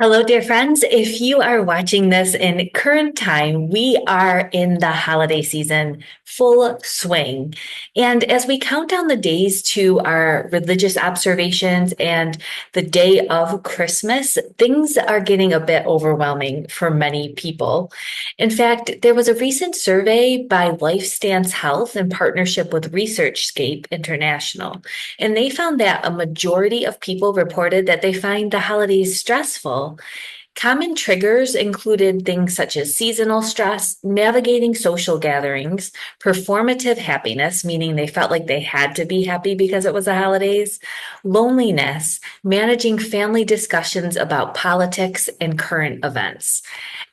Hello, dear friends. If you are watching this in current time, we are in the holiday season, full swing. And as we count down the days to our religious observations and the day of Christmas, things are getting a bit overwhelming for many people. In fact, there was a recent survey by LifeStance Health in partnership with ResearchScape International. And they found that a majority of people reported that they find the holidays stressful. Common triggers included things such as seasonal stress, navigating social gatherings, performative happiness, meaning they felt like they had to be happy because it was the holidays, loneliness, managing family discussions about politics and current events.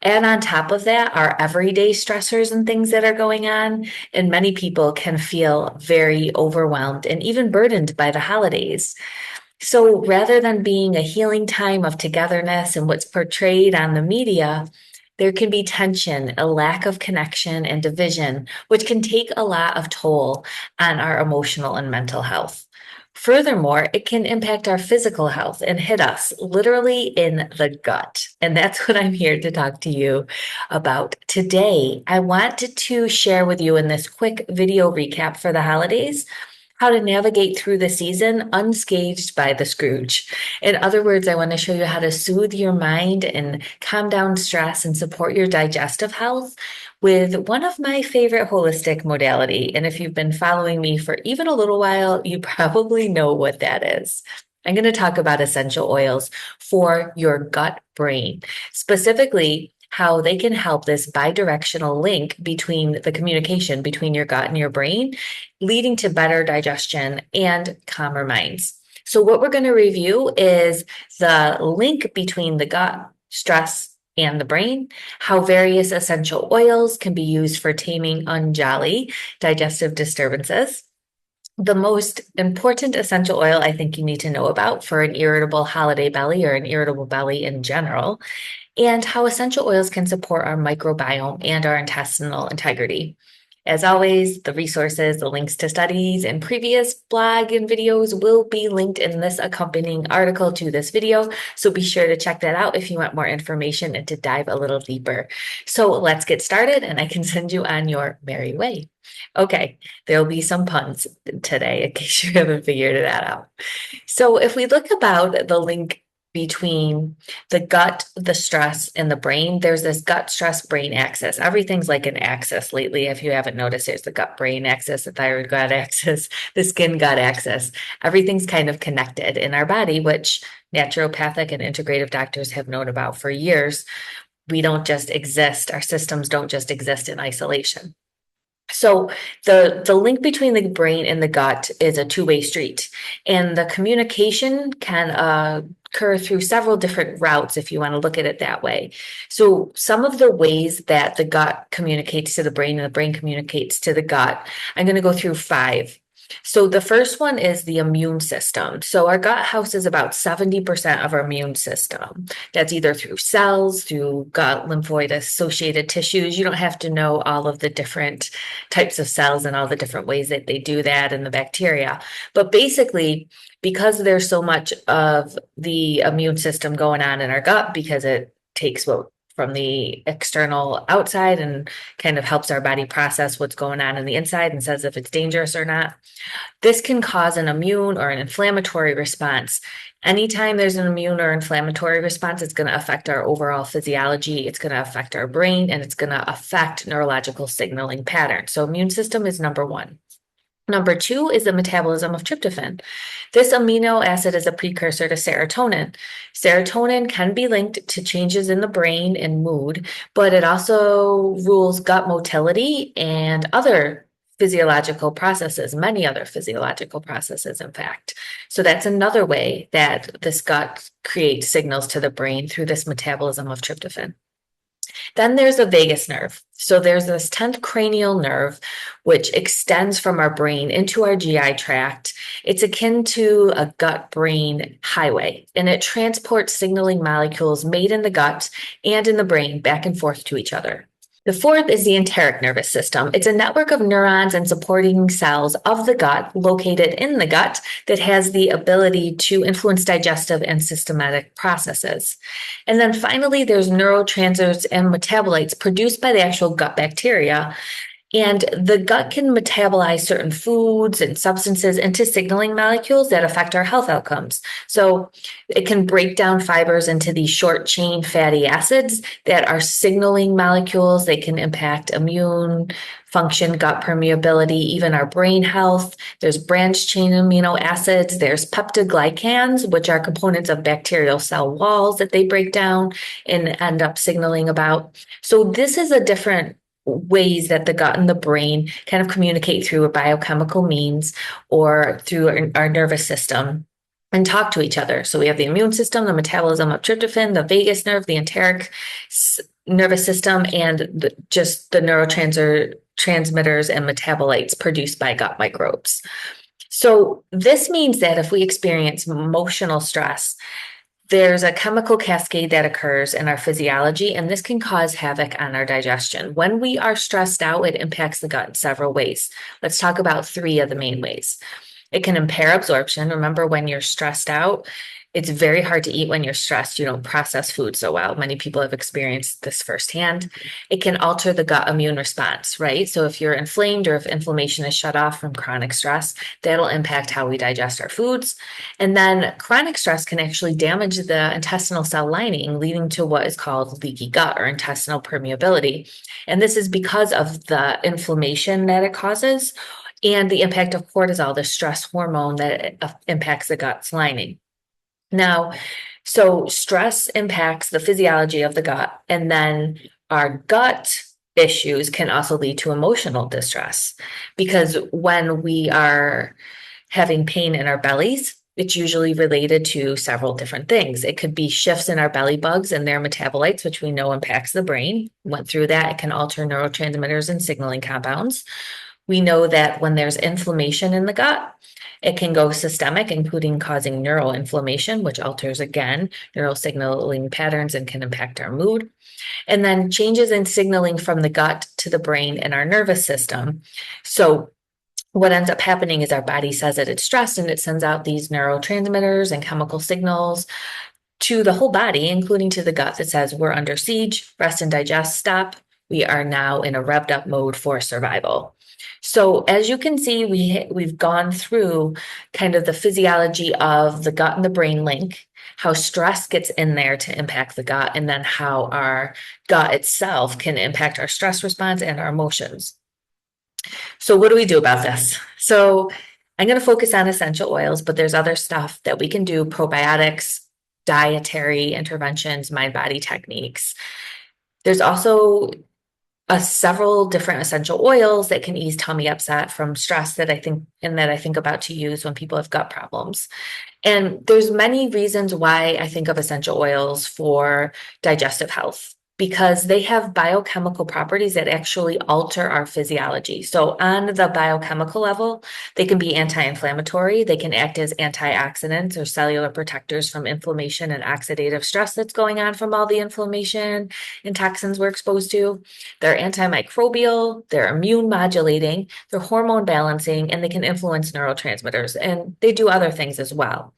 And on top of that are everyday stressors and things that are going on. And many people can feel very overwhelmed and even burdened by the holidays. So rather than being a healing time of togetherness and what's portrayed on the media, there can be tension, a lack of connection, and division, which can take a lot of toll on our emotional and mental health. Furthermore, it can impact our physical health and hit us literally in the gut. And that's what I'm here to talk to you about today. I wanted to share with you in this quick video recap for the holidays how to navigate through the season unscathed by the Scrooge. In other words, I want to show you how to soothe your mind and calm down stress and support your digestive health with one of my favorite holistic modality. And if you've been following me for even a little while, you probably know what that is. I'm going to talk about essential oils for your gut brain, specifically how they can help this bidirectional link between the communication between your gut and your brain, leading to better digestion and calmer minds. So, what we're going to review is the link between the gut, stress, and the brain, how various essential oils can be used for taming unjolly digestive disturbances. The most important essential oil I think you need to know about for an irritable holiday belly or an irritable belly in general, and how essential oils can support our microbiome and our intestinal integrity. As always, the resources, the links to studies, and previous blog and videos will be linked in this accompanying article to this video. So be sure to check that out if you want more information and to dive a little deeper. So let's get started, and I can send you on your merry way. Okay, there'll be some puns today in case you haven't figured that out. So if we look about the link between the gut, the stress, and the brain, there's this gut stress brain axis. Everything's like an axis lately. If you haven't noticed, there's the gut brain axis, the thyroid gut axis, the skin gut axis. Everything's kind of connected in our body, which naturopathic and integrative doctors have known about for years. We don't just exist, our systems don't just exist in isolation. So the link between the brain and the gut is a two-way street, and the communication can occur through several different routes if you want to look at it that way. So some of the ways that the gut communicates to the brain and the brain communicates to the gut, I'm going to go through five. So the first one is the immune system. So our gut houses about 70% of our immune system. That's either through cells, through gut lymphoid associated tissues. You don't have to know all of the different types of cells and all the different ways that they do that and the bacteria. But basically, because there's so much of the immune system going on in our gut, because it takes what from the external outside and kind of helps our body process what's going on in the inside and says if it's dangerous or not. This can cause an immune or an inflammatory response. Anytime there's an immune or inflammatory response, it's going to affect our overall physiology, it's going to affect our brain, and it's going to affect neurological signaling patterns. So immune system is number one. Number two is the metabolism of tryptophan. This amino acid is a precursor to serotonin. Serotonin can be linked to changes in the brain and mood, but it also rules gut motility and other physiological processes, many other physiological processes, in fact. So that's another way that this gut creates signals to the brain through this metabolism of tryptophan. Then there's the vagus nerve. So there's this 10th cranial nerve, which extends from our brain into our GI tract. It's akin to a gut brain highway, and it transports signaling molecules made in the gut and in the brain back and forth to each other. The fourth is the enteric nervous system. It's a network of neurons and supporting cells of the gut located in the gut that has the ability to influence digestive and systematic processes. And then finally, there's neurotransmitters and metabolites produced by the actual gut bacteria, and the gut can metabolize certain foods and substances into signaling molecules that affect our health outcomes. So it can break down fibers into these short chain fatty acids that are signaling molecules. They can impact immune function, gut permeability, even our brain health. There's branched chain amino acids. There's peptidoglycans, which are components of bacterial cell walls that they break down and end up signaling about. So this is a different ways that the gut and the brain kind of communicate through a biochemical means or through our nervous system and talk to each other. So we have the immune system, the metabolism of tryptophan, the vagus nerve, the enteric nervous system, and just the neurotransmitters and metabolites produced by gut microbes. So this means that if we experience emotional stress, there's a chemical cascade that occurs in our physiology, and this can cause havoc on our digestion. When we are stressed out, it impacts the gut in several ways. Let's talk about three of the main ways. It can impair absorption. Remember, when you're stressed out, it's very hard to eat when you're stressed. You don't process food so well. Many people have experienced this firsthand. It can alter the gut immune response, right? So if you're inflamed or if inflammation is shut off from chronic stress, that'll impact how we digest our foods. And then chronic stress can actually damage the intestinal cell lining, leading to what is called leaky gut or intestinal permeability. And this is because of the inflammation that it causes and the impact of cortisol, the stress hormone that impacts the gut's lining. Now, so stress impacts the physiology of the gut, and then our gut issues can also lead to emotional distress because when we are having pain in our bellies, it's usually related to several different things. It could be shifts in our belly bugs and their metabolites, which we know impacts the brain. Went through that. It can alter neurotransmitters and signaling compounds. We know that when there's inflammation in the gut, it can go systemic, including causing neural inflammation, which alters again neural signaling patterns and can impact our mood. And then changes in signaling from the gut to the brain and our nervous system. So what ends up happening is our body says that it's stressed and it sends out these neurotransmitters and chemical signals to the whole body, including to the gut, that says we're under siege, rest and digest, stop. We are now in a revved up mode for survival. So as you can see, we've gone through kind of the physiology of the gut and the brain link, how stress gets in there to impact the gut, and then how our gut itself can impact our stress response and our emotions. So what do we do about this? So I'm going to focus on essential oils, but there's other stuff that we can do: probiotics, dietary interventions, mind-body techniques. There's also several different essential oils that can ease tummy upset from stress that I think about to use when people have gut problems. And there's many reasons why I think of essential oils for digestive health, because they have biochemical properties that actually alter our physiology. So on the biochemical level, they can be anti-inflammatory. They can act as antioxidants or cellular protectors from inflammation and oxidative stress that's going on from all the inflammation and toxins we're exposed to. They're antimicrobial, they're immune modulating, they're hormone balancing, and they can influence neurotransmitters. And they do other things as well.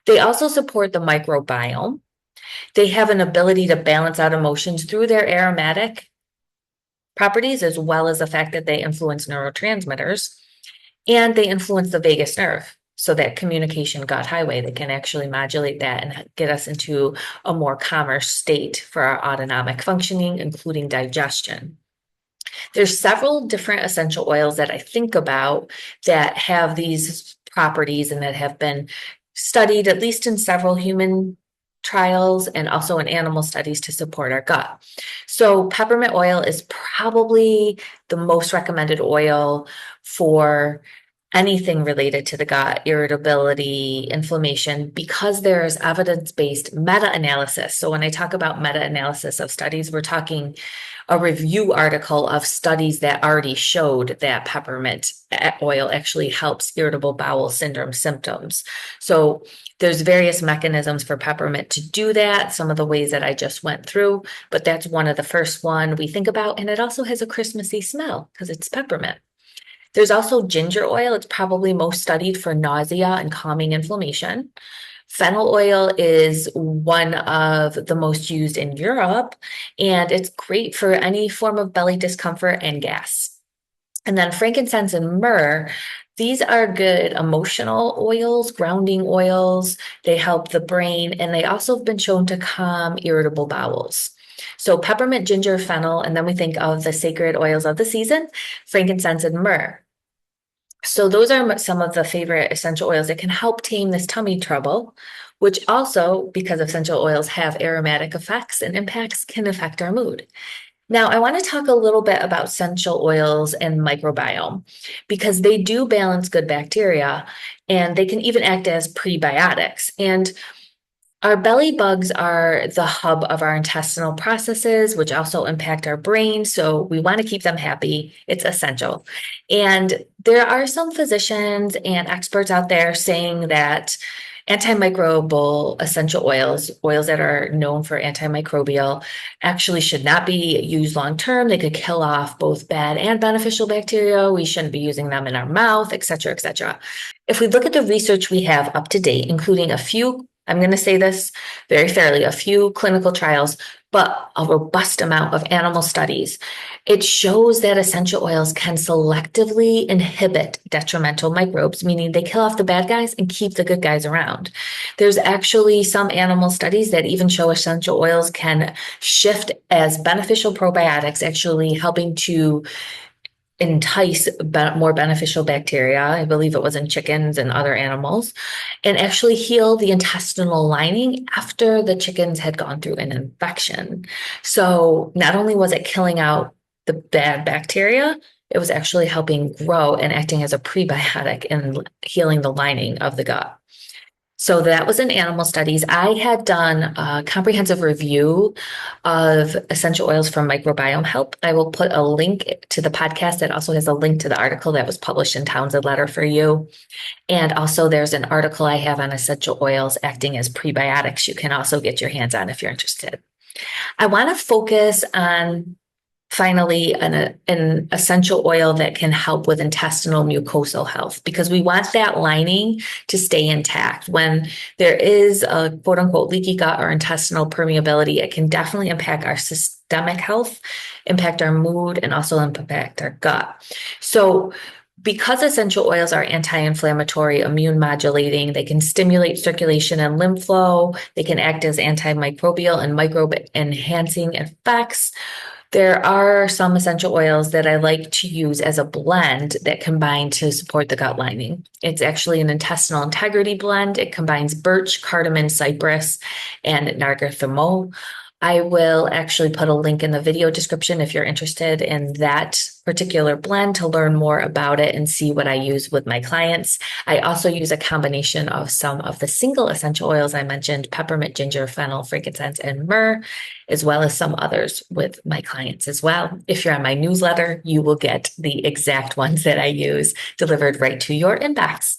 They also support the microbiome. They have an ability to balance out emotions through their aromatic properties, as well as the fact that they influence neurotransmitters, and they influence the vagus nerve. So that communication gut highway, they can actually modulate that and get us into a more calmer state for our autonomic functioning, including digestion. There's several different essential oils that I think about that have these properties and that have been studied, at least in several human trials and also in animal studies, to support our gut. So peppermint oil is probably the most recommended oil for anything related to the gut, irritability, inflammation, because there's evidence-based meta-analysis. So when I talk about meta-analysis of studies, we're talking a review article of studies that already showed that peppermint oil actually helps irritable bowel syndrome symptoms. So there's various mechanisms for peppermint to do that, some of the ways that I just went through, but that's one of the first one we think about. And it also has a Christmassy smell because it's peppermint. There's also ginger oil. It's probably most studied for nausea and calming inflammation. Fennel oil is one of the most used in Europe, and it's great for any form of belly discomfort and gas. And then frankincense and myrrh, these are good emotional oils, grounding oils. They help the brain, and they also have been shown to calm irritable bowels. So peppermint, ginger, fennel, and then we think of the sacred oils of the season, frankincense and myrrh. So those are some of the favorite essential oils that can help tame this tummy trouble, which also, because essential oils have aromatic effects and impacts, can affect our mood. Now, I want to talk a little bit about essential oils and microbiome because they do balance good bacteria and they can even act as prebiotics. And our belly bugs are the hub of our intestinal processes, which also impact our brain. So we want to keep them happy. It's essential. And there are some physicians and experts out there saying that antimicrobial essential oils, oils that are known for antimicrobial, actually should not be used long term. They could kill off both bad and beneficial bacteria. We shouldn't be using them in our mouth, et cetera, et cetera. If we look at the research we have up to date, including a few, I'm going to say this very fairly, a few clinical trials, but a robust amount of animal studies, it shows that essential oils can selectively inhibit detrimental microbes, meaning they kill off the bad guys and keep the good guys around. There's actually some animal studies that even show essential oils can shift as beneficial probiotics, actually helping to entice more beneficial bacteria. I believe it was in chickens and other animals, and actually heal the intestinal lining after the chickens had gone through an infection. So not only was it killing out the bad bacteria, it was actually helping grow and acting as a prebiotic and healing the lining of the gut. So that was in animal studies. I had done a comprehensive review of essential oils from Microbiome Help. I will put a link to the podcast that also has a link to the article that was published in Townsend Letter for You. And also there's an article I have on essential oils acting as prebiotics you can also get your hands on if you're interested. I want to focus on finally an essential oil that can help with intestinal mucosal health because we want that lining to stay intact. When there is a quote unquote leaky gut or intestinal permeability, it can definitely impact our systemic health, impact our mood, and also impact our gut. So because essential oils are anti-inflammatory, immune modulating, they can stimulate circulation and lymph flow, they can act as antimicrobial and microbe enhancing effects. There are some essential oils that I like to use as a blend that combine to support the gut lining. It's actually an intestinal integrity blend. It combines birch, cardamom, cypress, and nargothromol. I will actually put a link in the video description if you're interested in that particular blend to learn more about it and see what I use with my clients. I also use a combination of some of the single essential oils I mentioned, peppermint, ginger, fennel, frankincense, and myrrh, as well as some others with my clients as well. If you're on my newsletter, you will get the exact ones that I use delivered right to your inbox.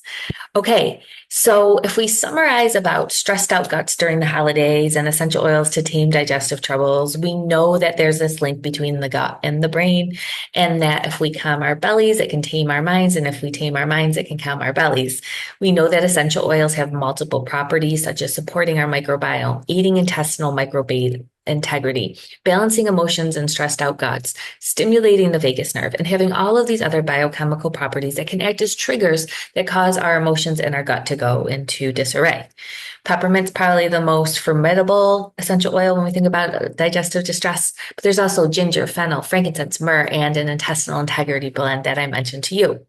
Okay, so if we summarize about stressed out guts during the holidays and essential oils to tame digestive troubles, we know that there's this link between the gut and the brain, and that if we calm our bellies, it can tame our minds, and if we tame our minds, it can calm our bellies. We know that essential oils have multiple properties, such as supporting our microbiome, aiding intestinal microbiome integrity, balancing emotions and stressed out guts, stimulating the vagus nerve, and having all of these other biochemical properties that can act as triggers that cause our emotions and our gut to go into disarray. Peppermint's probably the most formidable essential oil when we think about digestive distress, but there's also ginger, fennel, frankincense, myrrh, and an intestinal integrity blend that I mentioned to you.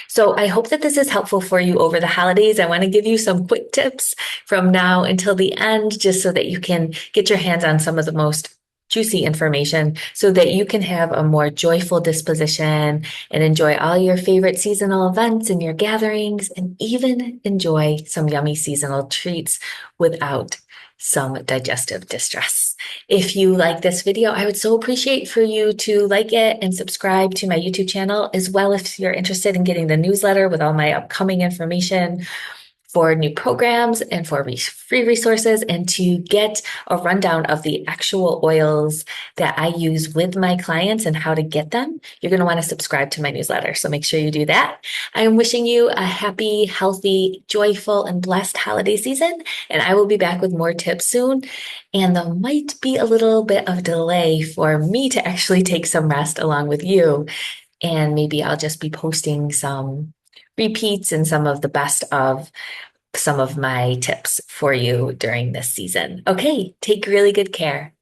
So I hope that this is helpful for you over the holidays. I want to give you some quick tips from now until the end, just so that you can get your hands on some of the most juicy information so that you can have a more joyful disposition and enjoy all your favorite seasonal events and your gatherings, and even enjoy some yummy seasonal treats without some digestive distress. If you like this video, I would so appreciate for you to like it and subscribe to my YouTube channel, as well if you're interested in getting the newsletter with all my upcoming information for new programs and for free resources, and to get a rundown of the actual oils that I use with my clients and how to get them, you're going to want to subscribe to my newsletter. So make sure you do that. I am wishing you a happy, healthy, joyful, and blessed holiday season, and I will be back with more tips soon. And there might be a little bit of delay for me to actually take some rest along with you. And maybe I'll just be posting some repeats and some of the best of some of my tips for you during this season. Okay, take really good care.